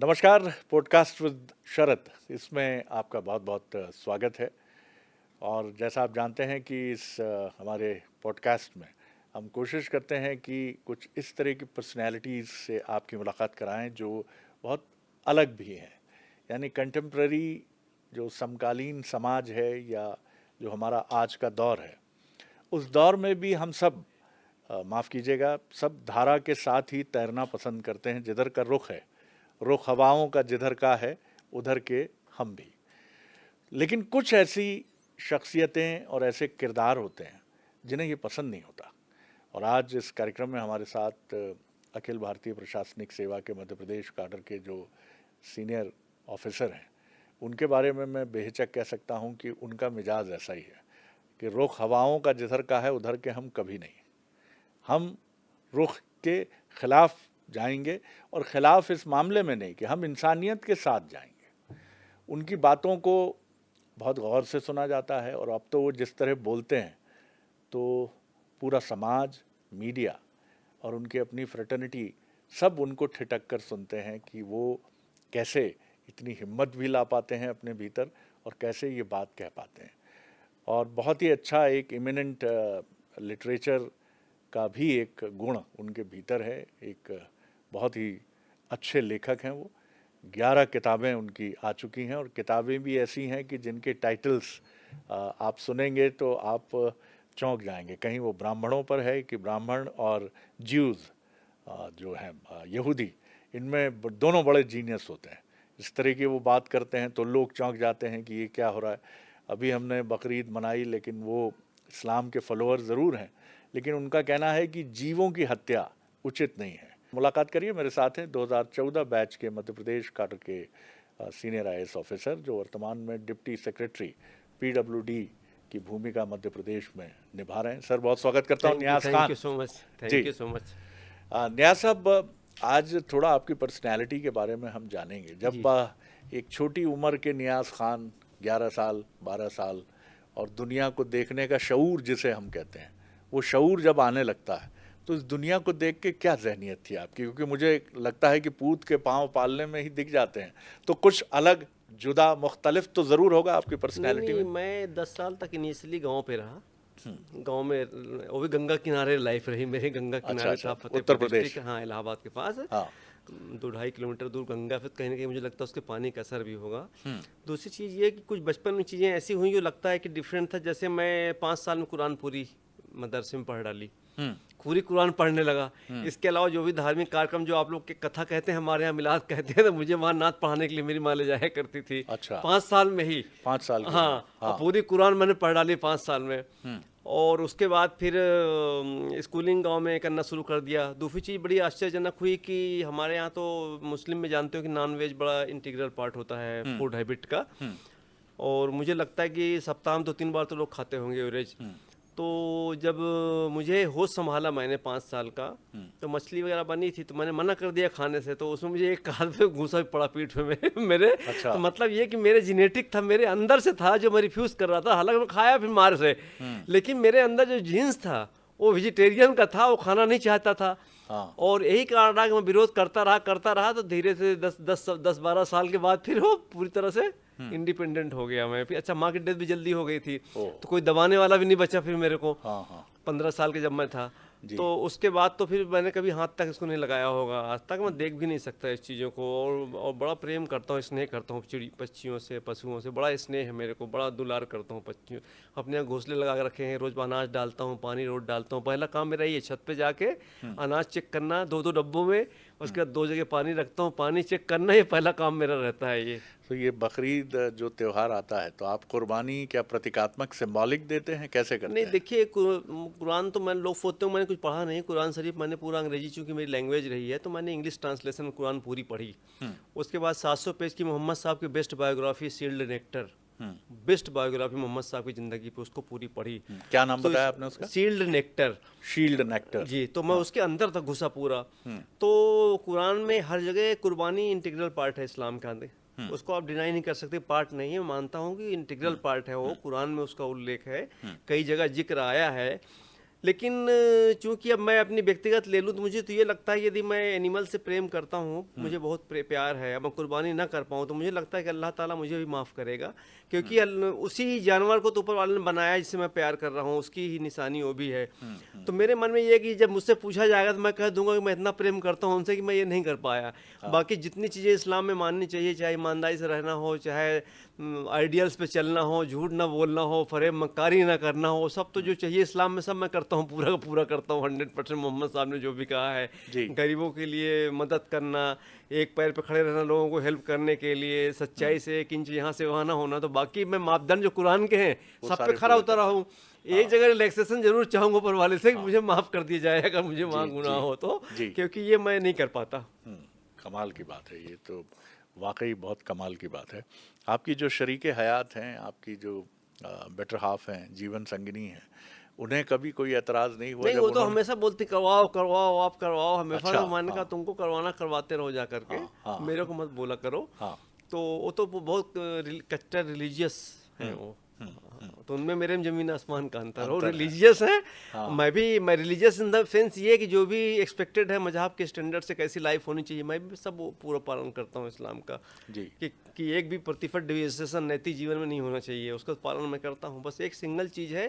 नमस्कार। Podcast with शरद, इसमें आपका बहुत बहुत स्वागत है। और जैसा आप जानते हैं कि इस हमारे पॉडकास्ट में हम कोशिश करते हैं कि कुछ इस तरह की पर्सनैलिटीज़ से आपकी मुलाकात कराएं जो बहुत अलग भी हैं। यानी कंटेम्प्ररी जो समकालीन समाज है या जो हमारा आज का दौर है, उस दौर में भी हम सब माफ़ कीजिएगा, सब धारा के साथ ही तैरना पसंद करते हैं। जिधर का रुख है, रुख हवाओं का जिधर का है, उधर के हम भी। लेकिन कुछ ऐसी शख्सियतें और ऐसे किरदार होते हैं जिन्हें ये पसंद नहीं होता। और आज इस कार्यक्रम में हमारे साथ अखिल भारतीय प्रशासनिक सेवा के मध्य प्रदेश काडर के जो सीनियर ऑफिसर हैं, उनके बारे में मैं बेहिचक कह सकता हूँ कि उनका मिजाज ऐसा ही है कि रुख हवाओं का जिधर का है, उधर के हम कभी नहीं। हम रुख के खिलाफ जाएंगे, और खिलाफ इस मामले में नहीं कि हम इंसानियत के साथ जाएंगे। उनकी बातों को बहुत गौर से सुना जाता है, और अब तो वो जिस तरह बोलते हैं तो पूरा समाज, मीडिया और उनकी अपनी फ्रेटर्निटी सब उनको ठिठक कर सुनते हैं कि वो कैसे इतनी हिम्मत भी ला पाते हैं अपने भीतर, और कैसे ये बात कह पाते हैं। और बहुत ही अच्छा एक इमिनेंट लिटरेचर का भी एक गुण उनके भीतर है। एक बहुत ही अच्छे लेखक हैं वो। 11 किताबें उनकी आ चुकी हैं, और किताबें भी ऐसी हैं कि जिनके टाइटल्स आप सुनेंगे तो आप चौंक जाएंगे। कहीं वो ब्राह्मणों पर है कि ब्राह्मण और ज्यूज़ जो हैं यहूदी, इनमें दोनों बड़े जीनियस होते हैं। इस तरह की वो बात करते हैं तो लोग चौंक जाते हैं कि ये क्या हो रहा है। अभी हमने बकरीद मनाई, लेकिन वो इस्लाम के फॉलोअर ज़रूर हैं, लेकिन उनका कहना है कि जीवों की हत्या उचित नहीं है। मुलाकात करिए, मेरे साथ हैं 2014 बैच के मध्य प्रदेश काडर के सीनियर आईएएस ऑफिसर, जो वर्तमान में डिप्टी सेक्रेटरी पीडब्ल्यूडी की भूमिका मध्य प्रदेश में निभा रहे हैं। सर, बहुत स्वागत करता हूँ। Niyaz thank Khan you so much. जी। Thank you so much. Niyaz sahab, आज थोड़ा आपकी पर्सनैलिटी के बारे में हम जानेंगे। जब जी। एक छोटी उम्र के न्याज खान, 11 साल 12 साल, और दुनिया को देखने का शऊर जिसे हम कहते हैं, वो शऊर जब आने लगता है तो इस दुनिया को देख के क्या जहनीत थी आपकी? क्योंकि मुझे लगता है कि पूत के पाँव पालने में ही दिख जाते हैं, तो कुछ अलग, जुदा, मुख्तलिफ तो ज़रूर होगा आपकी नहीं पर्सनैलिटी नहीं, में। मैं 10 साल तक इनिशियली गांव पे रहा। गांव में वो भी गंगा किनारे लाइफ रही मेरी। गंगा अच्छा किनारे अच्छा, था, उत्तर फतेहपुर डिस्ट्रिक्ट, प्रदेश। हाँ, इलाहाबाद के पास। हाँ। 2-2.5 किलोमीटर दूर गंगा। फिर कहीं ना कहीं मुझे लगता है उसके पानी का असर भी होगा। दूसरी चीज़ ये कि कुछ बचपन में चीज़ें ऐसी हुई जो लगता है कि डिफरेंट था। जैसे मैं 5 साल में कुरान पूरी मदरसे में पढ़ डाली, हम्म। पूरी कुरान पढ़ने लगा। हम्म। इसके अलावा जो भी धार्मिक कार्यक्रम, जो आप लोग के कथा कहते हैं, हमारे यहाँ मिलाद कहते हैं, तो मुझे वहाँ नात पढ़ाने के लिए मेरी माँ ले जाया करती थी। अच्छा। 5 साल में ही। 5 साल की उम्र में। हाँ, और हाँ। पूरी कुरान मैंने पढ़ डाली 5 साल में। हम्म। और उसके बाद फिर स्कूलिंग गांव में करना शुरू कर दिया। दूसरी चीज़ बड़ी आश्चर्यजनक हुई कि हमारे यहाँ तो मुस्लिम में जानते हो कि नॉन वेज बड़ा इंटीग्रल पार्ट होता है हम्म। फूड हैबिट का। हम्म। और मुझे लगता है कि सप्ताह में 2-3 बार तो लोग खाते होंगे एवरेज। हम्म। तो जब मुझे होश संभाला मैंने 5 साल का, हम्म। तो मछली वगैरह बनी थी तो मैंने मना कर दिया खाने से। तो उसमें मुझे एक कान पे घूसा भी पड़ा पीठ पे मेरे। अच्छा। तो मतलब ये कि मेरे जेनेटिक था, मेरे अंदर से था, जो मैं रिफ्यूज़ कर रहा था। हालांकि मैं खाया फिर मार से, हम्म। लेकिन मेरे अंदर जो जीन्स था वो वेजिटेरियन का था, वो खाना नहीं चाहता था। हाँ। और यही कारण रहा कि मैं विरोध करता रहा। तो धीरे से 10-12 साल के बाद फिर वो पूरी तरह से इंडिपेंडेंट हो गया मैं। फिर अच्छा, माँ की डेथ भी जल्दी हो गई थी, ओ। तो कोई दबाने वाला भी नहीं बचा फिर मेरे को। हाँ हाँ। 15 साल के जब मैं था, जी। तो उसके बाद तो फिर मैंने कभी हाथ तक इसको नहीं लगाया होगा। आज तक मैं देख भी नहीं सकता इस चीज़ों को। और बड़ा प्रेम करता हूँ, स्नेह करता हूँ चिड़ी पक्षियों से, पशुओं से बड़ा स्नेह है मेरे को। बड़ा दुलार करता हूँ पक्षियों। अपने यहाँ घोंसले लगा के रखे हैं, रोज़ अनाज डालता हूँ, पानी रोज डालता हूँ। पहला काम मेरा ये, छत पे जाके अनाज चेक करना 2-2 डब्बों में। उसके बाद 2 जगह पानी रखता हूँ, पानी चेक करना, ये पहला काम मेरा रहता है ये। तो ये बकरीद जो त्यौहार आता है, तो आप कुर्बानी क्या प्रतीकात्मक, सिंबॉलिक देते हैं, कैसे करते नहीं हैं? देखिए, कुरान तो मैं, लोग सोचते हो मैंने कुछ पढ़ा नहीं। कुरान शरीफ मैंने पूरा अंग्रेजी, चूंकि मेरी लैंग्वेज रही है, तो मैंने इंग्लिश ट्रांसलेशन में कुरान पूरी पढ़ी। उसके बाद 700 पेज की मोहम्मद साहब की best biography, sealed nectar, best biography Mohammad साहब की ज़िंदगी पे, उसको पूरी पढ़ी। क्या नाम तो बताया आपने उसका? Sealed nectar. Shield nectar. जी, तो मैं हाँ। उसके अंदर तक घुसा पूरा। तो कुरान में हर जगह कुर्बानी इंटीग्रल पार्ट है इस्लाम का अंदर। उसको आप डिनाई नहीं कर सकते, पार्ट नहीं है। मैं मानता हूँ कि इंटीग्रल पार्ट है वो, कुरान में उसका उल्लेख है, कई जगह जिक्र आया है। लेकिन चूंकि अब मैं अपनी व्यक्तिगत ले लूँ तो मुझे तो ये लगता है यदि मैं एनिमल से प्रेम करता हूँ, मुझे बहुत प्यार है, अब मैं कुर्बानी ना कर पाऊँ तो मुझे लगता है कि अल्लाह ताला मुझे भी माफ़ करेगा, क्योंकि उसी जानवर को तो ऊपर वाले ने बनाया है जिससे मैं प्यार कर रहा हूँ, उसकी ही निशानी वो भी है। तो मेरे मन में ये है कि जब मुझसे पूछा जाएगा तो मैं कह दूंगा कि मैं इतना प्रेम करता हूँ उनसे कि मैं ये नहीं कर पाया। बाकी जितनी चीज़ें इस्लाम में माननी चाहिए, चाहे ईमानदारी से रहना हो, चाहे आइडियल्स पे चलना हो, झूठ ना बोलना हो, फरेब मक्कारी ना करना हो, सब तो जो चाहिए इस्लाम में सब मैं करता हूँ, पूरा का पूरा करता हूँ 100%। मोहम्मद साहब ने जो भी कहा है, जी। गरीबों के लिए मदद करना, एक पैर पे खड़े रहना, लोगों को हेल्प करने के लिए, सच्चाई से 1 इंच यहाँ से वहाँ ना होना, तो बाकी मैं मापदंड जो कुरान के हैं वो सब पे सारे खरा पूरे उतरा करते हूँ। एक जगह रिलैक्सेशन जरूर चाहूंगा ऊपर वाले से कि मुझे माफ कर दिया जाए अगर मुझे जी, वहाँ गुनाह जी, हो तो, जी। क्योंकि ये मैं नहीं कर पाता। कमाल की बात है, ये तो वाकई बहुत कमाल की बात है। आपकी जो शरीके हयात हैं, आपकी जो बेटर हाफ हैं, जीवन संगिनी हैं, उन्हें कभी कोई एतराज़ नहीं हुआ नहीं, जब वो तो उन्होंने? हमेशा बोलती करवाओ करवाओ, आप करवाओ, हमेशा अच्छा, तो मैंने कहा हाँ, तुमको करवाना करवाते रहो जा करके, हाँ, हाँ, मेरे को मत बोला करो। हाँ, तो वो तो बहुत कट्टर रिलीजियस हैं वो। तो उनमें मेरे में जमीन आसमान का अंतर हो, अंतर है। रिलीजियस है। हाँ, मैं रिलीजियस इन द सेंस ये कि जो भी एक्सपेक्टेड है मजहब के स्टैंडर्ड से कैसी लाइफ होनी चाहिए, मैं भी सब वो पूरा पालन करता हूँ इस्लाम का। जी, कि एक भी प्रतिफल डिविएशन नैतिक जीवन में नहीं होना चाहिए, उसका पालन मैं करता हूँ। बस एक सिंगल चीज़ है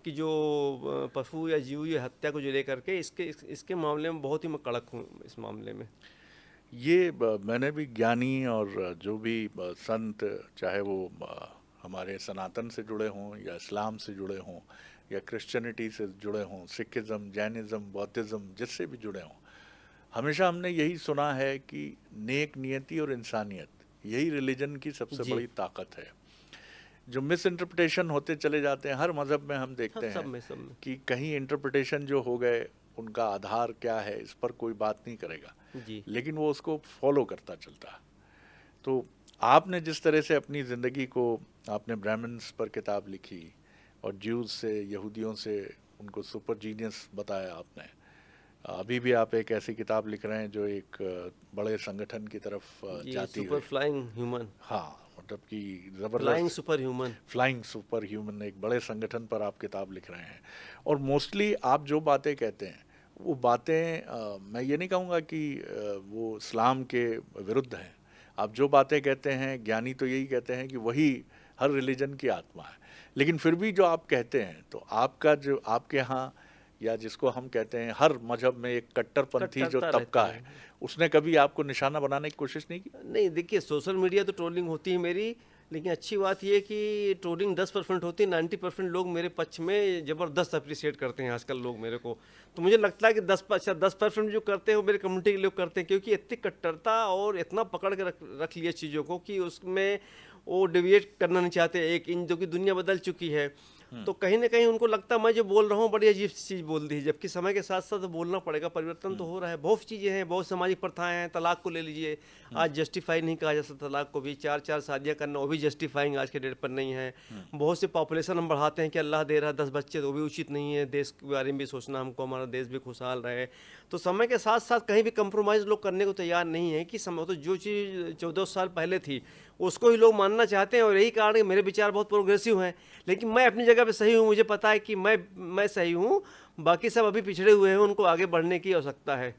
कि जो पशु या जीव या हत्या को जो लेकर के इसके मामले में बहुत ही मैं कड़क हूँ इस मामले में। ये मैंने भी ज्ञानी और जो भी संत, चाहे वो हमारे सनातन से जुड़े हों या इस्लाम से जुड़े हों या क्रिश्चियनिटी से जुड़े हों, सिखिज़्म, जैनिज़्म, बौद्धिज़्म, जिससे भी जुड़े हों, हमेशा हमने यही सुना है कि नेक नियति और इंसानियत, यही रिलीजन की सबसे जी बड़ी ताकत है। जो मिस इंटरप्रिटेशन होते चले जाते हैं हर मज़हब में, हम हाँ, देखते हैं सब में कि कहीं इंटरप्रिटेशन जो हो गए, उनका आधार क्या है इस पर कोई बात नहीं करेगा, जी। लेकिन वो उसको फॉलो करता चलता है। तो आपने जिस तरह से अपनी ज़िंदगी को, आपने ब्राह्मण्स पर किताब लिखी और ज्यूज़ से, यहूदियों से, उनको सुपर जीनियस बताया आपने। अभी भी आप एक ऐसी किताब लिख रहे हैं जो एक बड़े संगठन की तरफ जी, जाती सुपर हुई, फ्लाइंग ह्यूमन, हाँ, मतलब कि फ्लाइंग ज़बरदस्त super human. Flying super human, एक बड़े संगठन पर आप किताब लिख रहे हैं। और मोस्टली आप जो बातें कहते हैं वो बातें, मैं ये नहीं कहूँगा कि वो इस्लाम के विरुद्ध हैं। आप जो बातें कहते हैं, ज्ञानी तो यही कहते हैं कि वही हर रिलीजन की आत्मा है, लेकिन फिर भी जो आप कहते हैं, तो आपका जो आपके यहाँ, या जिसको हम कहते हैं हर मजहब में एक कट्टरपंथी जो कट्टरता तबका रहती है, है। उसने कभी आपको निशाना बनाने की कोशिश नहीं की? नहीं देखिए, सोशल मीडिया तो ट्रोलिंग होती है मेरी, लेकिन अच्छी बात यह है कि ट्रोलिंग 10% होती है, 90% लोग मेरे पक्ष में ज़बरदस्त अप्रिशिएट करते हैं आजकल लोग मेरे को। तो मुझे लगता है कि 10% जो करते हैं वो मेरे कम्युनिटी के लोग करते हैं, क्योंकि इतनी कट्टरता और इतना पकड़ के रख लिया चीज़ों को कि उसमें वो डिविएट करना नहीं चाहते एक इंच, जो कि दुनिया बदल चुकी है। तो कहीं ना कहीं उनको लगता है मैं जो बोल रहा हूँ बड़ी अजीब सी चीज़ बोल दी है, जबकि समय के साथ साथ बोलना पड़ेगा, परिवर्तन तो हो रहा है। बहुत सी चीज़ें हैं, बहुत सामाजिक प्रथाएं हैं, तलाक को ले लीजिए, आज जस्टिफाई नहीं कहा जा सकता तलाक को भी, 4 शादियां करना वो भी जस्टिफाइंग आज के डेट पर नहीं है। बहुत से पॉपुलेशन हम बढ़ाते हैं कि अल्लाह दे रहा है 10 बच्चे, तो वो भी उचित नहीं है। देश के बारे में भी सोचना हमको, हमारा देश भी खुशहाल रहे। तो समय के साथ साथ कहीं भी कंप्रोमाइज़ लोग करने को तैयार नहीं है कि समय तो जो चीज़ 14 साल पहले थी उसको ही लोग मानना चाहते हैं, और यही कारण है कि मेरे विचार बहुत प्रोग्रेसिव हैं। लेकिन मैं अपनी जगह पे सही हूँ, मुझे पता है कि मैं सही हूँ, बाकी सब अभी पिछड़े हुए हैं, उनको आगे बढ़ने की आवश्यकता है।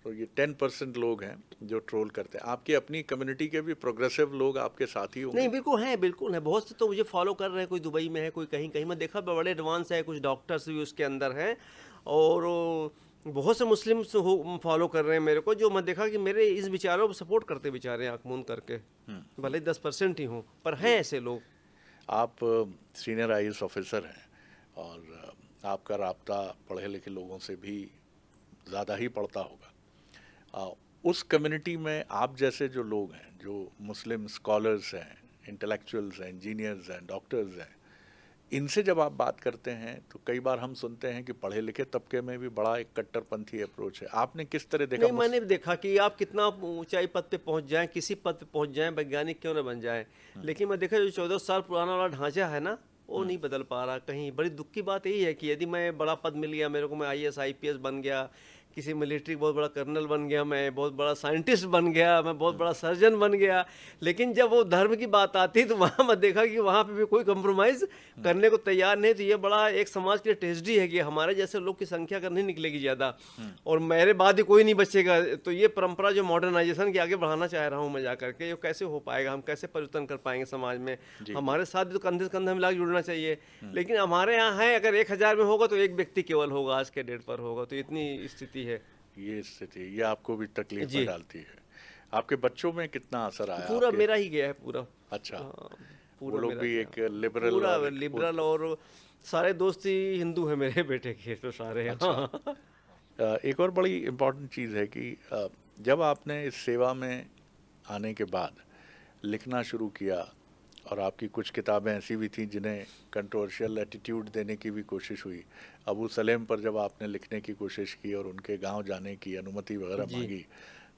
तो ये 10% लोग हैं जो ट्रोल करते हैं। आपकी अपनी कम्युनिटी के भी प्रोग्रेसिव लोग आपके साथ ही नहीं होंगे? बिल्कुल है, बहुत से तो मुझे फॉलो कर रहे हैं, कोई दुबई में है, कोई कहीं कहीं, मैं देखा बड़े एडवांस है, कुछ डॉक्टर्स भी उसके अंदर हैं, और बहुत से मुस्लिम्स फॉलो कर रहे हैं मेरे को, जो मैं देखा कि मेरे इस विचारों को सपोर्ट करते बेचारे आँख मूंद करके, भले ही 10% ही हूँ, पर हैं ऐसे लोग। आप सीनियर आईएएस ऑफिसर हैं और आपका राब्ता पढ़े लिखे लोगों से भी ज़्यादा ही पड़ता होगा। उस कम्युनिटी में आप जैसे जो लोग हैं, जो मुस्लिम स्कॉलर्स हैं, इंटेलेक्चुअल्स हैं, इंजीनियर्स हैं, डॉक्टर्स हैं, इनसे जब आप बात करते हैं तो कई बार हम सुनते हैं कि पढ़े लिखे तबके में भी बड़ा एक कट्टरपंथी अप्रोच है। आपने किस तरह देखा? नहीं, मैंने भी देखा कि आप कितना ऊंचाई पद पे पहुंच जाएं, किसी पद पे पहुंच जाएं, वैज्ञानिक क्यों ना बन जाएं, लेकिन मैं देखा जो 14 साल पुराना वाला ढांचा है ना, वो नहीं बदल पा रहा कहीं। बड़ी दुख की बात यही है कि यदि मैं बड़ा पद मिल गया मेरे को, मैं आईएएस आईपीएस बन गया, किसी मिलिट्री बहुत बड़ा कर्नल बन गया, मैं बहुत बड़ा साइंटिस्ट बन गया, मैं बहुत बड़ा सर्जन बन गया। लेकिन जब वो धर्म की बात आती तो वहाँ मैं देखा कि वहाँ पे भी कोई कंप्रोमाइज़ करने को तैयार नहीं। तो ये बड़ा एक समाज के लिए ट्रेजेडी है कि हमारे जैसे लोग की संख्या अगर नहीं निकलेगी ज़्यादा और मेरे बाद ही कोई नहीं बचेगा, तो ये परंपरा जो मॉडर्नाइजेशन की आगे बढ़ाना चाह रहा हूँ मैं जा करके, ये कैसे हो पाएगा? हम कैसे परिवर्तन कर पाएंगे समाज में? जी, हमारे साथ भी तो कंधे से कंधे हम मिला के जुड़ना चाहिए। लेकिन हमारे यहाँ है, अगर 1000 में होगा तो एक व्यक्ति केवल होगा, आज के डेट पर होगा। तो इतनी स्थिति है ये स्थिति ये आपको भी तकलीफ में जी। डालती है। आपके बच्चों में कितना असर आया पूरा आपके? मेरा ही गया है पूरा। अच्छा, हाँ, वो पूरा लोग मेरा भी गया। एक लिबरल पूरा और लिबरल, और सारे दोस्त ही हिंदू हैं मेरे बेटे के तो सारे। अच्छा। हाँ। एक और बड़ी इम्पोर्टेंट चीज़ है कि जब आपने इस सेवा में आने के बाद लिखना शुरू किया और आपकी कुछ किताबें ऐसी भी थीं जिन्हें कंट्रोवर्शियल एटीट्यूड देने की भी कोशिश हुई। अबू सलेम पर जब आपने लिखने की कोशिश की और उनके गांव जाने की अनुमति वगैरह जी। मांगी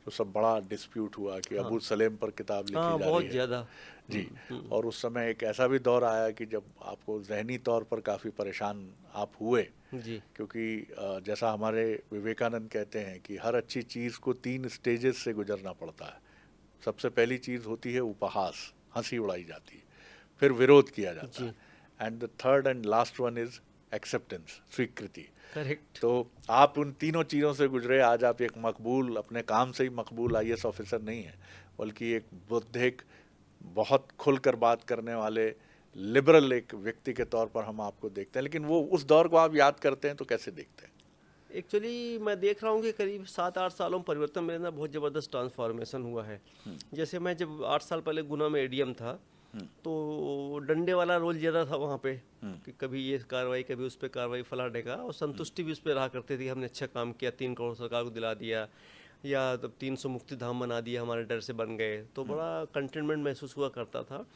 तो सब बड़ा डिस्प्यूट हुआ कि हाँ। अबू सलेम पर किताब लिखी हाँ, जा बहुत रही है। ज़्यादा। जी। और उस समय एक ऐसा भी दौर आया कि जब आपको ज़हनी तौर पर काफ़ी परेशान आप हुए, जी क्योंकि जैसा हमारे विवेकानंद कहते हैं कि हर अच्छी चीज़ को 3 स्टेजेस से गुजरना पड़ता है। सबसे पहली चीज़ होती है उपहास, हंसी उड़ाई जाती है, फिर विरोध किया जाता जी। है, and the third and last one is acceptance, स्वीकृति। करेक्ट। तो आप उन तीनों चीज़ों से गुजरे। आज आप एक मकबूल, अपने काम से ही मकबूल आईएएस ऑफिसर नहीं है, बल्कि एक बौद्धिक, बहुत खुलकर बात करने वाले, लिबरल एक व्यक्ति के तौर पर हम आपको देखते हैं। लेकिन वो उस दौर को आप याद करते हैं तो कैसे देखते हैं? एक्चुअली मैं देख रहा हूँ कि करीब 7-8 सालों में परिवर्तन मेरे अंदर बहुत ज़बरदस्त ट्रांसफॉर्मेशन हुआ है। जैसे मैं जब 8 साल पहले गुना में एडीएम था, तो डंडे वाला रोल ज़्यादा था वहाँ पे, कि कभी ये कार्रवाई, कभी उस पर कार्रवाई, फला ढेका, और संतुष्टि भी उस पर रहा करती थी। हमने अच्छा काम किया, 3 करोड़ सरकार को दिला दिया, या तब 300 मुक्ति धाम बना दिया, हमारे डर से बन गए, तो बड़ा कंटेनमेंट महसूस हुआ करता था।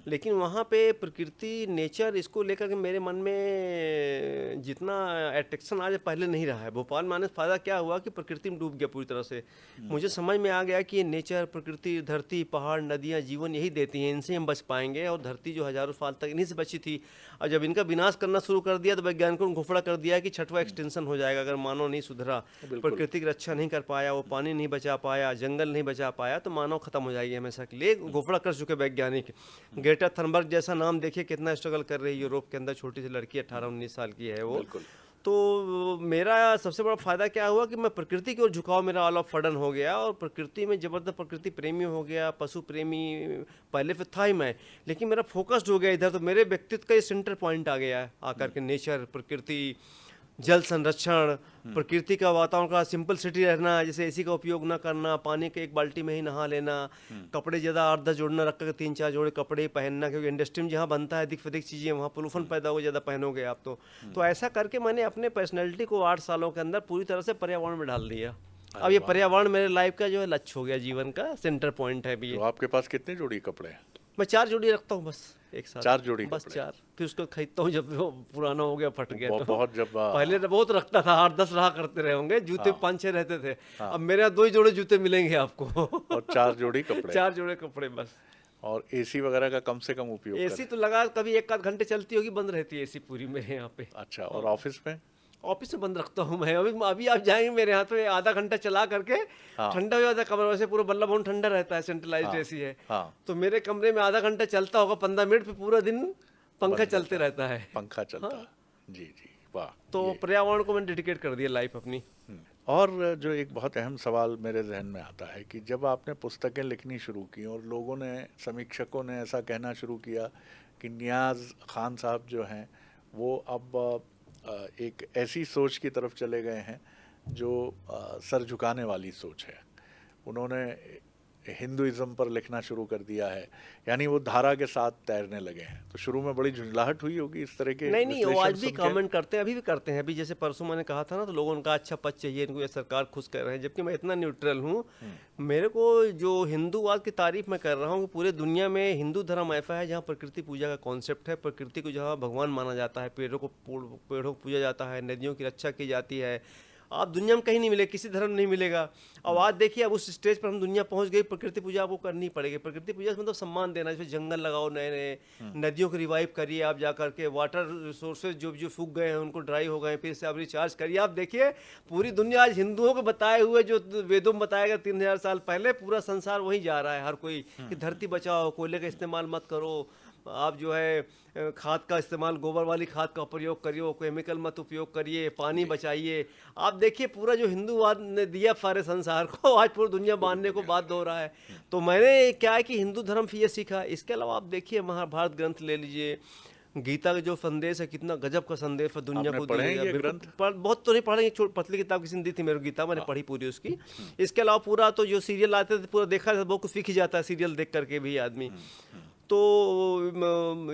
लेकिन वहाँ पे प्रकृति, नेचर, इसको लेकर के मेरे मन में जितना अट्रैक्शन आज पहले नहीं रहा है। भोपाल में आने से फ़ायदा क्या हुआ कि प्रकृति में डूब गया पूरी तरह से। मुझे समझ में आ गया कि ये नेचर, प्रकृति, धरती, पहाड़, नदियाँ जीवन यही देती हैं, इनसे हम बच पाएंगे। और धरती जो हज़ारों साल तक इन्हीं से बची थी, और जब इनका विनाश करना शुरू कर दिया तो वैज्ञानिकों ने घोषणा कर दिया कि 6वां एक्सटेंशन हो जाएगा अगर मानव नहीं सुधरा, प्रकृति की रक्षा नहीं कर पाया, वो पानी नहीं बचा पाया, जंगल नहीं बचा पाया, तो मानव खत्म हो जाएगी हमेशा के लिए। घोषणा कर चुके वैज्ञानिक। ग्रेटा थनबर्ग जैसा नाम देखिए, कितना स्ट्रगल कर रही है यूरोप के अंदर, छोटी सी लड़की 18-19 साल की है वो। बिल्कुल। तो मेरा सबसे बड़ा फ़ायदा क्या हुआ कि मैं प्रकृति की ओर झुकाव मेरा ऑल ऑफ सडन हो गया, और प्रकृति में ज़बरदस्त प्रकृति प्रेमी हो गया, पशु प्रेमी पहले से था ही मैं, लेकिन मेरा फोकस्ड हो गया इधर। तो मेरे व्यक्तित्व का ये सेंटर पॉइंट आ गया है आकर के। नेचर, प्रकृति, जल संरक्षण, प्रकृति का वातावरण का सिंपलिसिटी रहना, जैसे एसी का उपयोग ना करना, पानी के एक बाल्टी में ही नहा लेना, कपड़े ज़्यादा 8-10 जोड़ना रख कर 3-4 जोड़े कपड़े पहनना, क्योंकि इंडस्ट्री में जहाँ बनता है अधिक से अधिक चीज़ें, वहाँ पोल्यूशन पैदा हो, ज़्यादा पहनोगे आप तो ऐसा करके मैंने अपने पर्सनैलिटी को 8 सालों के अंदर पूरी तरह से पर्यावरण में डाल दिया। अब ये पर्यावरण मेरे लाइफ का जो है लक्ष्य हो गया, जीवन का सेंटर पॉइंट है अभी तो ये। आपके पास कितने जोड़ी कपड़े हैं? मैं 4 जोड़ी रखता हूँ बस एक साथ। 4 जोड़ी बस कपड़े? 4, फिर उसको खरीदता हूँ जब वो पुराना हो गया, फट गया तो। बहुत जब पहले तो बहुत रखता था, 8-10 रहा करते रहे होंगे जूते। हाँ। 5-6 रहते थे। अब मेरे यहाँ 2 ही जोड़े जूते मिलेंगे आपको। और 4 जोड़ी कपड़े 4 जोड़े कपड़े बस। और एसी वगैरह का कम से कम उपयोग एसी करें? तो लगा कभी 1-8 घंटे चलती होगी, बंद रहती है एसी पूरी मेरे यहाँ पे। अच्छा। और ऑफिस में? ऑफिस में बंद रखता हूँ मैं। अभी आप जाएंगे मेरे यहाँ तो आधा घंटा चला करके हाँ। ठंडा हो जाता है कमरा। वैसे पूरा बल्ला भवन ठंडा रहता है, सेंट्रलाइज्ड हाँ। एसी है। हाँ। तो मेरे कमरे में आधा घंटा चलता होगा, 15 मिनट, फिर पूरा दिन पंखा चलते रहता है। पंखा चलता है। जी जी, वाह। तो पर्यावरण को मैंने डेडिकेट कर दिया लाइफ अपनी। और जो एक बहुत अहम सवाल मेरे जहन में आता है कि जब आपने पुस्तकें लिखनी शुरू की और लोगों ने, समीक्षकों ने ऐसा कहना शुरू किया कि नियाज़ खान साहब जो हैं वो अब एक ऐसी सोच की तरफ चले गए हैं जो सर झुकाने वाली सोच है। उन्होंने हिंदुइज्म पर लिखना शुरू कर दिया है, यानी वो धारा के साथ तैरने लगे हैं। तो शुरू में बड़ी झुंझलाहट हुई होगी इस तरह के नहीं, वो आज भी सुन के? कमेंट करते हैं, अभी भी करते हैं। अभी जैसे परसों मैंने कहा था ना, तो लोगों ने कहा अच्छा पद चाहिए इनको, ये सरकार खुश कर रहे हैं, जबकि मैं इतना न्यूट्रल हूँ। मेरे को जो हिंदूवाद की तारीफ मैं कर रहा हूँ कि पूरे दुनिया में हिंदू धर्म ऐसा है जहाँ प्रकृति पूजा का कॉन्सेप्ट है, प्रकृति को जहाँ भगवान माना जाता है, पेड़ों को पूजा जाता है, नदियों की रक्षा की जाती है, आप दुनिया में कहीं नहीं मिलेगा, किसी धर्म में नहीं मिलेगा। अब आज देखिए, अब उस स्टेज पर हम दुनिया पहुंच गई, प्रकृति पूजा आपको करनी पड़ेगी। प्रकृति पूजा से मतलब सम्मान देना, जैसे जंगल लगाओ नए नए, नदियों को रिवाइव करिए आप जा करके, वाटर रिसोर्सेज जो जो सूख गए हैं उनको ड्राई हो गए फिर से आप रिचार्ज करिए। आप देखिए पूरी दुनिया आज हिंदुओं को बताए हुए जो वेदों में बताया गया 3000 साल पहले, पूरा संसार वही जा रहा है हर कोई, कि धरती बचाओ, कोयले का इस्तेमाल मत करो, आप जो है खाद का इस्तेमाल, गोबर वाली खाद का प्रयोग करिए, केमिकल मत उपयोग करिए, पानी बचाइए। आप देखिए पूरा जो हिंदूवाद ने दिया सारे संसार को, आज पूरी दुनिया मानने को बाध्य हो रहा है। तो मैंने क्या है कि हिंदू धर्म से ये सीखा। इसके अलावा आप देखिए महाभारत ग्रंथ ले लीजिए, गीता का जो संदेश है, कितना गजब का संदेश है दुनिया आपने को पढ़े दिया हैं ये गया। ग्रंथ? बहुत तो नहीं पढ़े, एक पतली किताब किसी ने दी थी मेरे को, गीता मैंने पढ़ी पूरी उसकी। इसके अलावा पूरा तो जो सीरियल आते थे पूरा देखा, बहुत कुछ सीख ही जाता है सीरियल देख करके भी आदमी। तो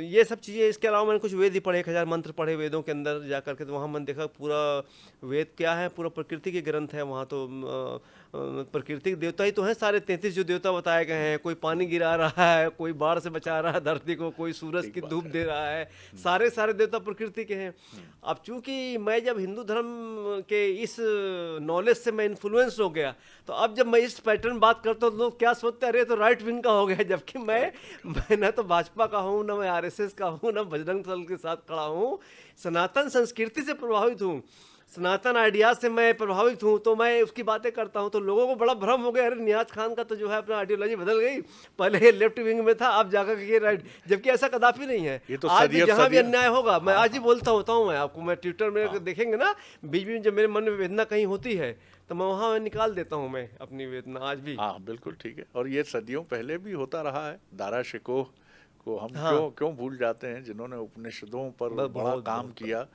ये सब चीज़ें, इसके अलावा मैंने कुछ वेद ही पढ़े, 1000 मंत्र पढ़े वेदों के अंदर जा करके, तो वहाँ मैंने देखा पूरा वेद क्या है, पूरा प्रकृति के ग्रंथ है वहाँ। तो प्रकृति के देवता ही तो हैं सारे, 33 जो देवता बताए गए हैं। कोई पानी गिरा रहा है, कोई बाढ़ से बचा रहा है धरती को, कोई सूरज की धूप दे रहा है, सारे सारे देवता प्रकृति के हैं। अब चूंकि मैं जब हिंदू धर्म के इस नॉलेज से मैं इन्फ्लुएंस हो गया, तो अब जब मैं इस पैटर्न बात करता हूँ तो लोग क्या सोचते हैं, अरे तो राइट विंग का हो गया, जबकि मैं न तो भाजपा का हूँ, न मैं आरएसएस का हूँ, न बजरंग दल के साथ खड़ा हूँ। सनातन संस्कृति से प्रभावित हूँ, सनातन आइडियाज से मैं प्रभावित हूँ, तो मैं उसकी बातें करता हूँ। तो लोगों को बड़ा भ्रम हो गया, अरे नियाज खान का तो जो है अपना आइडियोलॉजी बदल गई, पहले ये लेफ्ट विंग में था, अब जाकर के ये राइट, जबकि ऐसा कदापि नहीं है। ये तो आज भी जहाँ भी सदियों अन्याय होगा, मैं आज ही बोलता होता हूँ, मैं आपको, मैं ट्विटर में देखेंगे ना, बीच बीच में जब मेरे मन में वेदना कहीं होती है तो मैं वहाँ निकाल देता हूँ मैं अपनी वेदना आज भी। हाँ बिल्कुल ठीक है, और ये सदियों पहले भी होता रहा है। दारा शिकोह को हम हाँ। क्यों भूल जाते हैं, जिन्होंने उपनिषदों पर बड़ा काम किया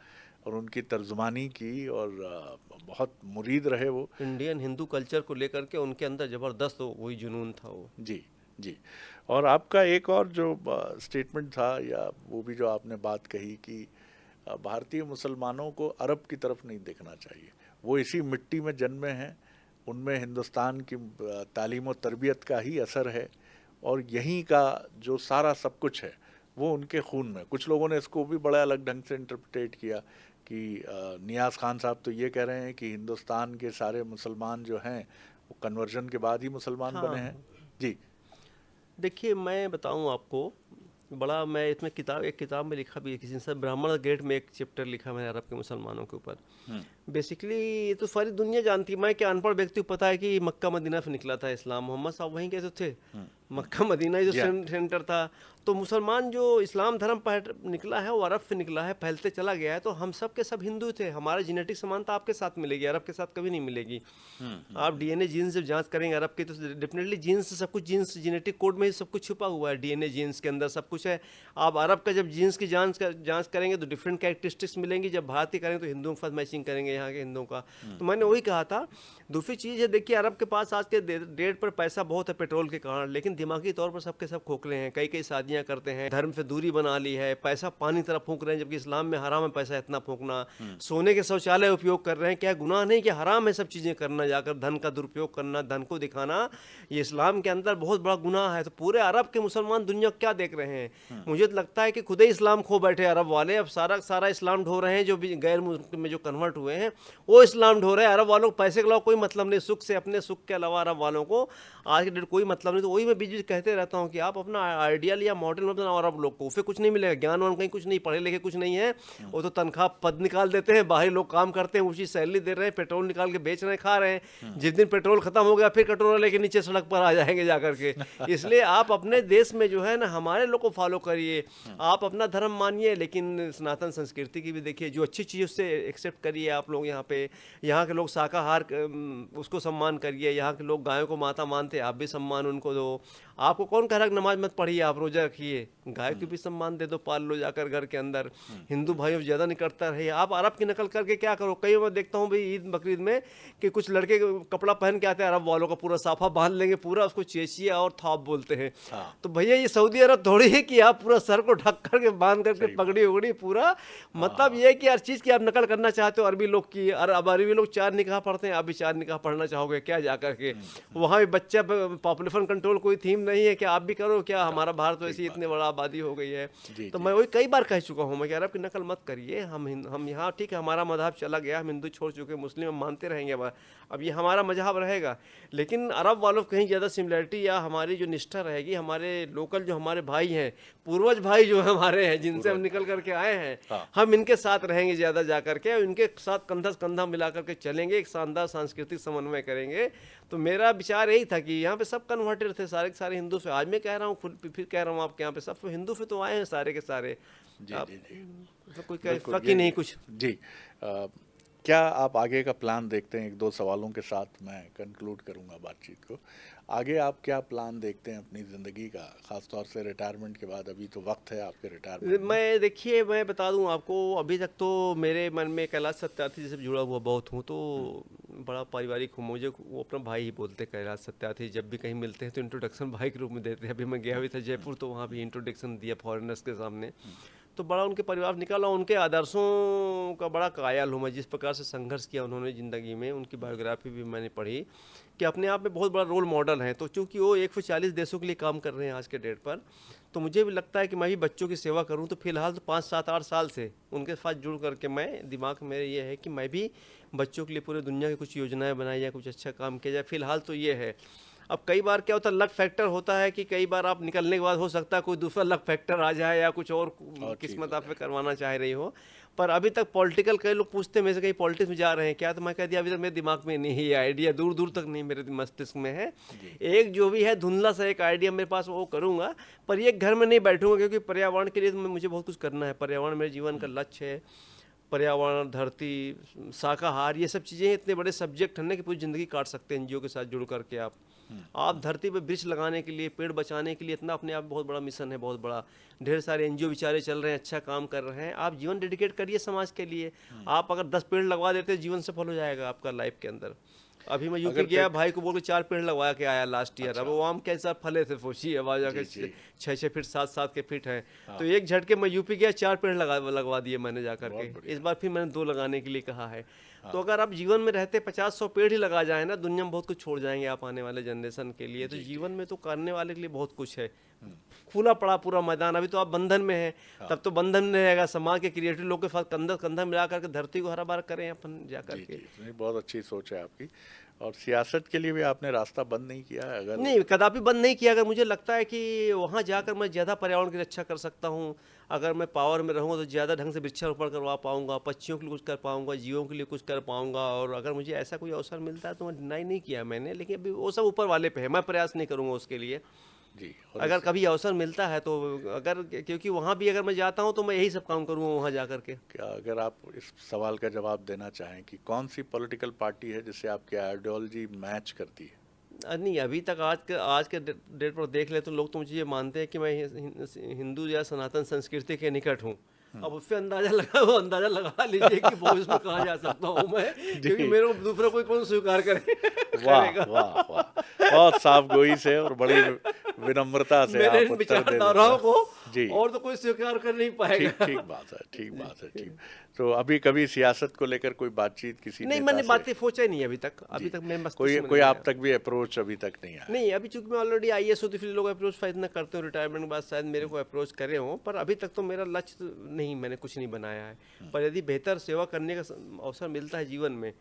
और उनकी तर्जुमानी की, और बहुत मुरीद रहे वो इंडियन हिंदू कल्चर को लेकर के, उनके अंदर जबरदस्त वही जुनून था वो। जी जी। और आपका एक और जो स्टेटमेंट था, या वो भी जो आपने बात कही कि भारतीय मुसलमानों को अरब की तरफ नहीं देखना चाहिए, वो इसी मिट्टी में जन्मे हैं, उनमें हिंदुस्तान की तालीम और तरबियत का ही असर है, और यहीं का जो सारा सब कुछ है वो उनके खून में। कुछ लोगों ने इसको भी बड़ा अलग ढंग से इंटरप्रेट किया कि नियाज़ खान साहब तो ये कह रहे हैं कि हिंदुस्तान के सारे मुसलमान जो हैं वो कन्वर्जन के बाद ही मुसलमान बने हैं। जी देखिए मैं बताऊं आपको, बड़ा मैं इसमें एक किताब में लिखा भी है किसी ने, ब्राह्मण गेट में एक चैप्टर लिखा मैंने अरब के मुसलमानों के ऊपर। बेसिकली तो सारी दुनिया जानती है, मैं क्या अनपढ़ व्यक्ति को पता है कि मक्का मदीना से निकला था इस्लाम, मोहम्मद साहब वहीं कैसे थे, मक्का मदीना ही जो सेंटर था। तो मुसलमान जो इस्लाम धर्म पर निकला है वो अरब से निकला है, फैलते चला गया है। तो हम सब के सब हिंदू थे, हमारे जेनेटिक समानता आपके साथ मिलेगी, अरब के साथ कभी नहीं मिलेगी। आप डीएनए जीन्स जब जांच करेंगे अरब के, तो डेफिनेटली जीन्स सब कुछ, जीन्स जेनेटिक कोड में ही सब कुछ छुपा हुआ है, डीएनए जीन्स के अंदर सब कुछ है। आप अरब का जब जीन्स की जांच करेंगे तो डिफरेंट कैरेक्टरिस्टिक्स मिलेंगी, जब भारतीय करेंगे तो हिंदुओं के साथ मैचिंग करेंगे यहाँ के हिंदुओं का। तो मैंने वही कहा था। दूसरी चीज़ है, देखिए अरब के पास आज के डेट पर पैसा बहुत है पेट्रोल के कारण, लेकिन दिमागी तौर पर सबके सब खोखले हैं, कई शादियां करते हैं, धर्म से दूरी बना ली है, पैसा पानी तरफ फूंक रहे हैं, जबकि इस्लाम में हराम है पैसा इतना फूंकना। सोने के शौचालय उपयोग कर रहे हैं, क्या गुनाह नहीं, कि हराम है सब चीज़ें करना, जाकर धन का दुरुपयोग करना, धन को दिखाना, ये इस्लाम के अंदर बहुत बड़ा गुनाह है। तो पूरे अरब के मुसलमान दुनिया क्या देख रहे हैं, मुझे तो लगता है कि खुद ही इस्लाम खो बैठे अरब वाले। अब सारा इस्लाम ढो रहे हैं, जो भी गैर मुस्लिम में जो कन्वर्ट हुए हैं वो इस्लाम ढो रहे हैं। अरब वालों को पैसे के अलावा कोई मतलब नहीं, सुख से, अपने सुख के अलावा अरब वालों को आज के डेट कोई मतलब नहीं। तो वही मैं बीच बीच कहते रहता हूँ कि आप अपना आइडियल या मॉडल मत बनाओ अरब लोग को, उसे कुछ नहीं मिलेगा, ज्ञान वान कहीं कुछ नहीं, पढ़े लिखे कुछ नहीं है, वो तो तनख्वाह पद निकाल देते हैं, बाहरी लोग काम करते हैं, उसी सैलरी दे रहे हैं, पेट्रोल निकाल के बेच रहे हैं, खा रहे हैं। जिस दिन पेट्रोल खत्म हो गया फिर कटोरा लेके नीचे सड़क पर आ जाएंगे जाकर के। इसलिए आप अपने देश में जो है ना हमारे लोग को फॉलो करिए, आप अपना धर्म मानिए, लेकिन सनातन संस्कृति की भी देखिए, जो अच्छी चीज़ उससे एक्सेप्ट करिए। आप लोग यहाँ पे, यहाँ के लोग शाकाहार उसको सम्मान करिए, यहाँ के लोग गायों को माता मानते हैं, आप भी सम्मान उनको दो। आपको कौन कह रहा है नमाज मत पढ़िए, आप रोजा रखिए, गाय को भी सम्मान दे दो, पाल लो जाकर घर के अंदर। हिंदू भाइयों ज़्यादा नहीं करता रहिए। आप अरब की नकल करके क्या करो, कई बार देखता हूँ भाई ईद बकरीद में कि कुछ लड़के कपड़ा पहन के आते हैं अरब वालों का, पूरा साफा बांध लेंगे, पूरा उसको चेचिया और थाप बोलते हैं। तो भैया ये सऊदी अरब थोड़ी है कि आप पूरा सर को ढक करके बांध करके पगड़ी उगड़ी पूरा, मतलब ये है कि हर चीज़ की आप नकल करना चाहते हो अरबी लोग की। अब अरबी लोग 4 निकाह पढ़ते हैं, आप भी 4 निकाह पढ़ना चाहोगे क्या जाकर के? वहाँ भी बच्चा पॉपुलेशन कंट्रोल कोई थीम नहीं है कि आप भी करो क्या, हमारा भारत वैसे इतने बड़ा आबादी हो गई है। जी, तो जी। मैं वही कई बार कह चुका हूँ, मैं कह रहा की नकल मत करिए, हम यहाँ ठीक है, हमारा मज़हब चला गया, हम हिंदू छोड़ चुके, मुस्लिम हम मानते रहेंगे, अब ये हमारा मज़हब रहेगा, लेकिन अरब वालों को कहीं ज़्यादा सिमिलरिटी या हमारी जो निष्ठा रहेगी, हमारे लोकल जो हमारे भाई हैं, पूर्वज भाई जो हमारे हैं, जिनसे हम पूर्वज निकल भाई। करके आए हैं, हाँ। हम इनके साथ रहेंगे ज़्यादा जा करके, और इनके साथ कंधा से कंधा मिला करके चलेंगे, एक शानदार सांस्कृतिक समन्वय करेंगे। तो मेरा विचार यही था कि यहाँ पे सब कन्वर्टेड थे, सारे के सारे हिंदू से। आज मैं कह रहा हूँ, फिर कह रहा हूँ आपके यहाँ पे सब तो हिंदू से तो आए हैं सारे के सारे। जी, आप जी, जी। तो कोई बिल्कुल, फर्क ही नहीं ये कुछ। जी। क्या आप आगे का प्लान देखते हैं? 1-2 सवालों के साथ मैं कंक्लूड करूँगा बातचीत को। आगे आप क्या प्लान देखते हैं अपनी ज़िंदगी का, ख़ास तौर से रिटायरमेंट के बाद? अभी तो वक़्त है आपके रिटायरमेंट में। मैं देखिए, मैं बता दूं आपको, अभी तक तो मेरे मन में कैलाश सत्यार्थी जी से जुड़ा हुआ बहुत हूँ, तो हुँ, बड़ा पारिवारिक हूँ। मुझे वो अपना भाई ही बोलते हैं, कैलाश सत्यार्थी। जब भी कहीं मिलते हैं तो इंट्रोडक्शन भाई के रूप में देते हैं। अभी मैं गया हुँ, भी था हुँ, जयपुर, तो वहाँ भी इंट्रोडक्शन दिया फॉरेनर्स के सामने। हुँ, तो बड़ा उनके परिवार से निकाला, उनके आदर्शों का बड़ा कायल हूँ मैं। जिस प्रकार से संघर्ष किया उन्होंने ज़िंदगी में, उनकी हुँ, बायोग्राफी भी मैंने पढ़ी, कि अपने आप में बहुत बड़ा रोल मॉडल हैं। तो चूंकि वो 140 देशों के लिए काम कर रहे हैं आज के डेट पर, तो मुझे भी लगता है कि मैं भी बच्चों की सेवा करूं। तो फिलहाल तो 5-7-8 साल से उनके साथ जुड़ करके मैं, दिमाग में मेरे ये है कि मैं भी बच्चों के लिए पूरे दुनिया की कुछ योजनाएं बनाई जाए, कुछ अच्छा काम किया जाए। फिलहाल तो ये है। अब कई बार क्या होता है, लक फैक्टर होता है कि कई बार आप निकलने के बाद हो सकता है कोई दूसरा लक फैक्टर आ जाए, या कुछ और और चीज़ किस्मत हो आप पे जाए। करवाना चाह रही हो। पर अभी तक पॉलिटिकल, कई लोग पूछते हैं मेरे से, कहीं पॉलिटिक्स में जा रहे हैं क्या, तो मैं कह दिया अभी तक मेरे दिमाग में नहीं है ये आइडिया, दूर दूर तक नहीं मेरे मस्तिष्क में है। जी, एक जो भी है धुंधला सा एक आइडिया मेरे पास, वो करूँगा। पर ये घर में नहीं बैठूंगा, क्योंकि पर्यावरण के लिए तो मुझे बहुत कुछ करना है। पर्यावरण मेरे जीवन का हुँ, लक्ष्य है। पर्यावरण, धरती, शाकाहार, ये सब चीज़ें इतने बड़े सब्जेक्ट हैं ना कि पूरी ज़िंदगी काट सकते हैं एनजीओ के साथ जुड़ करके आप। हुँ, आप हुँ, धरती पे वृक्ष लगाने के लिए, पेड़ बचाने के लिए, इतना अपने आप में बहुत बड़ा मिशन है, बहुत बड़ा। ढेर सारे एनजीओ बेचारे चल रहे हैं, अच्छा काम कर रहे हैं। आप जीवन डेडिकेट करिए समाज के लिए। हुँ। आप अगर 10 पेड़ लगवा देते हैं, जीवन सफल हो जाएगा आपका लाइफ के अंदर। अभी मैं यूपी अगर गया, एक भाई को बोल के 4 पेड़ लगवा के आया लास्ट ईयर। अब अच्छा, वो आम कैसा फले थे, सोचिए, अब आ जाके जी, जी। 6-6 फीट 7-7 के फीट है। तो हाँ, एक झटके मैं यूपी गया, 4 पेड़ लगवा दिए मैंने जा बहुत करके। इस बढ़िया। बार फिर मैंने 2 लगाने के लिए कहा है। तो हाँ, अगर आप जीवन में रहते 50-100 पेड़ ही लगा जाए ना, दुनिया में बहुत कुछ छोड़ जाएंगे आप आने वाले जनरेशन के लिए। तो जी, जी। जीवन में तो करने वाले के लिए बहुत कुछ है। हुँ, खुला पड़ा पूरा मैदान। अभी तो आप बंधन में हैं, हाँ, तब तो बंधन में रहेगा। समाज के क्रिएटिव लोग के साथ कंधा कंधा मिला करके धरती को हरा भरा करें अपन जा जी, करके। जी। नहीं, बहुत अच्छी सोच है आपकी। और सियासत के लिए भी आपने रास्ता बंद नहीं किया है अगर नहीं, कदापि बंद नहीं किया। अगर मुझे लगता है कि वहाँ जाकर मैं ज़्यादा पर्यावरण की रक्षा कर सकता हूँ, अगर मैं पावर में रहूँगा तो ज़्यादा ढंग से वृक्षारोपण करवा पाऊँगा, पक्षियों के लिए कुछ कर पाऊँगा, जीवों के लिए कुछ कर पाऊँगा। और अगर मुझे ऐसा कोई अवसर मिलता है तो मैं डिनाई नहीं किया मैंने, लेकिन अभी वो सब ऊपर वाले पे है, मैं प्रयास नहीं करूँगा उसके लिए। जी, और अगर इस कभी अवसर मिलता है तो, अगर, क्योंकि वहाँ भी अगर मैं जाता हूँ तो मैं यही सब काम करूँगा वहाँ जा कर के। क्या अगर आप इस सवाल का जवाब देना चाहें कि कौन-सी पॉलिटिकल पार्टी है जिससे आपकी आइडियोलॉजी मैच करती है? नहीं, अभी तक आज के डेट पर देख ले तो लोग तो मुझे ये मानते हैं कि मैं हिंदू या सनातन संस्कृति के निकट हूँ। हुँ, अब उससे अंदाजा लगा लीजिए कि वो इसमें कहाँ जा सकता हूँ मैं, क्योंकि जी। मेरे को दूसरा कोई कौन स्वीकार करे वाह, करेगा। वाह, वाह! बहुत साफ़गोई से और बड़ी विनम्रता से मेरे आप इन उत्तर दे देते विचारधाराओं हैं। को जी। और तो कोई स्वीकार कर नहीं ठीक पाएगा। ठीक बात है, ठीक जी। बात है, ठीक। तो अभी कभी सियासत को लेकर कोई बातचीत किसी नहीं, नेता मैंने से? बातें सोचा ही नहीं अभी तक, जी, अभी तक मेरे कोई मस्तिष्क में कोई नहीं आप आया। तक भी अप्रोच अभी तक नहीं आया है? नहीं, अभी चूंकि मैं ऑलरेडी आईएएस हूँ तो इसलिए लोग अप्रोच शायद ना करते हो, रिटायरमेंट के बाद शायद मेरे हुँ, को अप्रोच करे हों। पर अभी तक तो मेरा लक्ष्य नहीं, मैंने कुछ नहीं बनाया है। हुँ, पर यदि बेहतर सेवा करने का अवसर मिलता है जीवन में,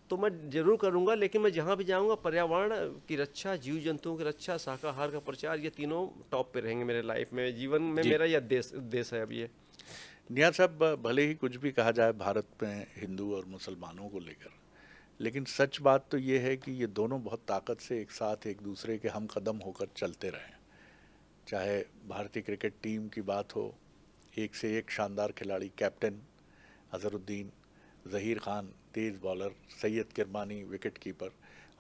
तो मैं जरूर करूँगा। लेकिन मैं जहाँ भी जाऊँगा, पर्यावरण की रक्षा, जीव जंतुओं की रक्षा, शाकाहार का प्रचार, ये तीनों टॉप पे रहेंगे मेरे लाइफ में, जीवन में जी। मेरा यह देश है अब ये। नियाज़ साहब, भले ही कुछ भी कहा जाए भारत में हिंदू और मुसलमानों को लेकर, लेकिन सच बात तो ये है कि ये दोनों बहुत ताकत से एक साथ एक दूसरे के हम कदम होकर चलते रहे हैं। चाहे भारतीय क्रिकेट टीम की बात हो, एक से एक शानदार खिलाड़ी, कैप्टन अजहरुद्दीन, ज़हीर खान तेज़ bowler, Syed Kirmani wicket keeper.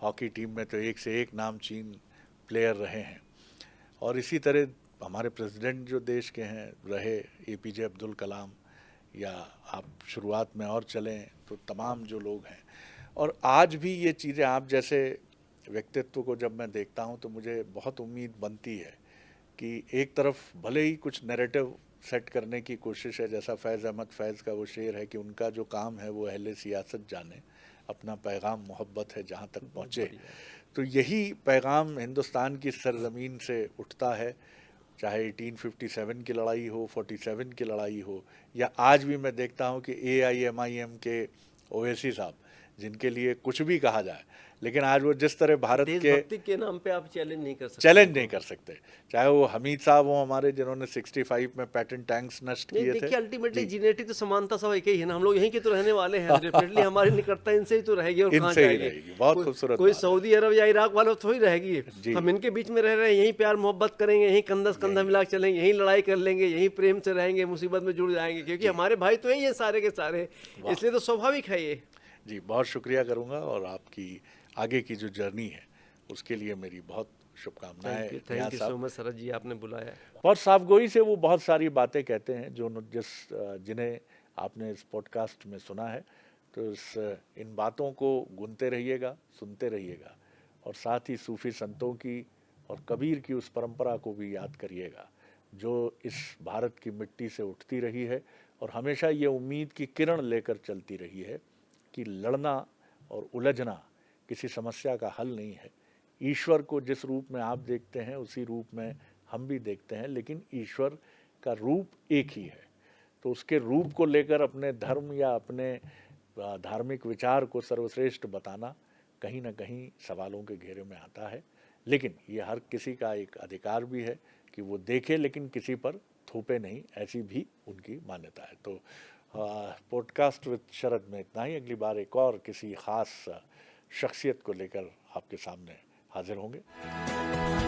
Hockey team में तो एक से एक नामचीन प्लेयर रहे हैं। और इसी तरह हमारे प्रेसिडेंट जो देश के हैं रहे, एपीजे अब्दुल कलाम, या आप शुरुआत में और चलें तो तमाम जो लोग हैं। और आज भी ये चीज़ें, आप जैसे व्यक्तित्व को जब मैं देखता हूँ तो मुझे बहुत उम्मीद बनती है कि एक तरफ भले ही कुछ नैरेटिव सेट करने की कोशिश है, जैसा फैज़ अहमद फैज़ का वो शेर है कि उनका जो काम है वो अहले सियासत जाने, अपना पैगाम मोहब्बत है जहाँ तक बहुत पहुँचे। बढ़िया। तो यही पैगाम हिंदुस्तान की सरज़मीन से उठता है, चाहे 1857 की लड़ाई हो, 47 की लड़ाई हो, या आज भी मैं देखता हूँ कि AIMIM के ओवैसी साहब, जिनके लिए कुछ भी कहा जाए, लेकिन आज वो जिस तरह भारत के देशभक्ति के नाम पे आप चैलेंज नहीं कर सकते चैलेंज उनको। नहीं कर सकते, चाहे वो हमीद साहब हो हमारे, जिन्होंने 65 में पैटर्न टैंक्स नष्ट नहीं किए थे। देखिए, अल्टीमेटली जी, जेनेटिक तो समानता सब एक ही है ना, हम लोग यहीं के तो रहने वाले हैं, डेफिनेटली हमारी निकटता इनसे ही तो रहेगी, और कहाँ इनसे ही जाएगी। रहेगी। बहुत कोई खूबसूरत कोई बात है। सऊदी अरब या इराक वालों थोड़ी रहेगी। जी, हम इनके बीच में रह रहे हैं, यहीं प्यार मोहब्बत करेंगे, यहीं कंधा से कंधा यही मिला रहे। के चलेंगे, यहीं लड़ाई कर लेंगे, यहीं प्रेम से रहेंगे, मुसीबत में जुड़ जाएंगे, क्योंकि जी, हमारे भाई तो यही है सारे के सारे। वाह! इसलिए तो स्वाभाविक है ये। जी, बहुत शुक्रिया करूँगा, और आपकी आगे की जो जर्नी है, उसके लिए मेरी बहुत शुभकामनाएँ नियाज़ थैंक यू साहब। सो मच शरद जी, आपने बुलाया। बहुत साफ़गोई से वो बहुत सारी बातें कहते हैं जो जिन्हें आपने इस पॉडकास्ट में सुना है। तो इन बातों को गुनते रहिएगा, सुनते रहिएगा, और साथ ही सूफ़ी संतों की और कबीर की उस परंपरा को भी याद करिएगा, जो इस भारत की मिट्टी से उठती रही है और हमेशा ये उम्मीद की किरण लेकर चलती रही है कि लड़ना और उलझना किसी समस्या का हल नहीं है। ईश्वर को जिस रूप में आप देखते हैं, उसी रूप में हम भी देखते हैं, लेकिन ईश्वर का रूप एक ही है। तो उसके रूप को लेकर अपने धर्म या अपने धार्मिक विचार को सर्वश्रेष्ठ बताना कहीं ना कहीं सवालों के घेरे में आता है। लेकिन ये हर किसी का एक अधिकार भी है कि वो देखे, लेकिन किसी पर थोपे नहीं, ऐसी भी उनकी मान्यता है। तो पॉडकास्ट विद शरद में इतना ही। अगली बार एक और किसी ख़ास शख्सियत को लेकर आपके सामने हाजिर होंगे।